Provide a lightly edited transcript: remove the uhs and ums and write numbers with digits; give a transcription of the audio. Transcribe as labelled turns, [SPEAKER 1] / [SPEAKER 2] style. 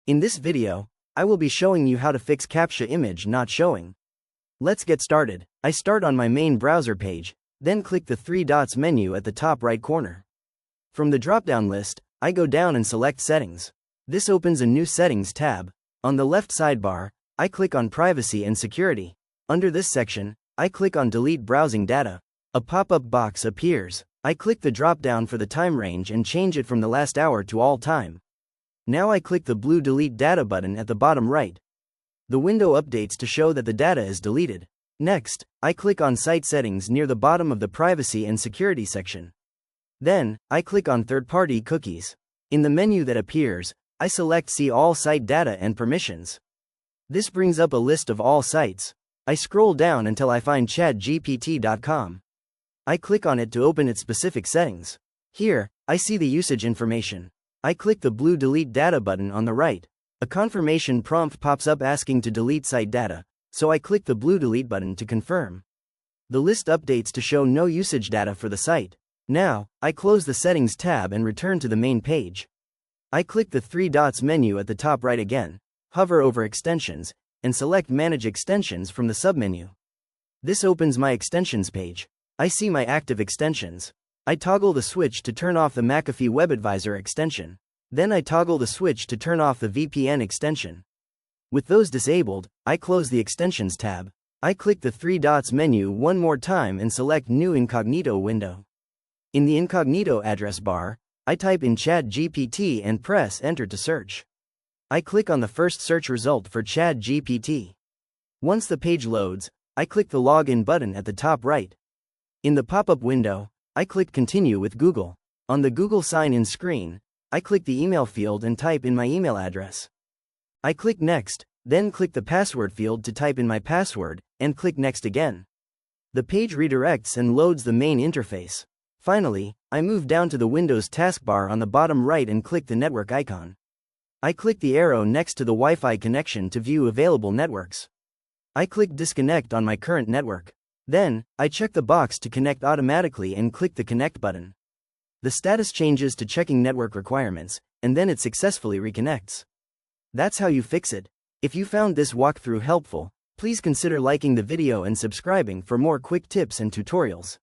[SPEAKER 1] In this video, I will be showing you how to fix CAPTCHA image not showing. Let's get started. I start on my main browser page, then click the three dots menu at the top right corner. From the drop-down list, I go down and select Settings. This opens a new Settings tab. On the left sidebar, I click on Privacy and Security. Under this section, I click on Delete Browsing Data. A pop-up box appears. I click the drop-down for the time range and change it from the last hour to all time. Now I click the blue Delete Data button at the bottom right. The window updates to show that the data is deleted. Next, I click on Site Settings near the bottom of the Privacy and Security section. Then, I click on Third-Party Cookies. In the menu that appears, I select See All Site Data and Permissions. This brings up a list of all sites. I scroll down until I find chatgpt.com. I click on it to open its specific settings. Here, I see the usage information. I click the blue Delete Data button on the right. A confirmation prompt pops up asking to delete site data, so I click the blue Delete button to confirm. The list updates to show no usage data for the site. Now, I close the Settings tab and return to the main page. I click the three dots menu at the top right again, hover over Extensions, and select Manage Extensions from the submenu. This opens my Extensions page. I see my active extensions. I toggle the switch to turn off the McAfee Web Advisor extension. Then I toggle the switch to turn off the VPN extension. With those disabled, I close the Extensions tab. I click the three dots menu one more time and select New Incognito window. In the incognito address bar, I type in ChatGPT and press Enter to search. I click on the first search result for ChatGPT. Once the page loads, I click the Login button at the top right. In the pop-up window, I click Continue with Google. On the Google sign-in screen, I click the email field and type in my email address. I click Next, then click the password field to type in my password, and click Next again. The page redirects and loads the main interface. Finally, I move down to the Windows taskbar on the bottom right and click the network icon. I click the arrow next to the Wi-Fi connection to view available networks. I click Disconnect on my current network. Then, I check the box to connect automatically and click the Connect button. The status changes to checking network requirements, and then it successfully reconnects. That's how you fix it. If you found this walkthrough helpful, please consider liking the video and subscribing for more quick tips and tutorials.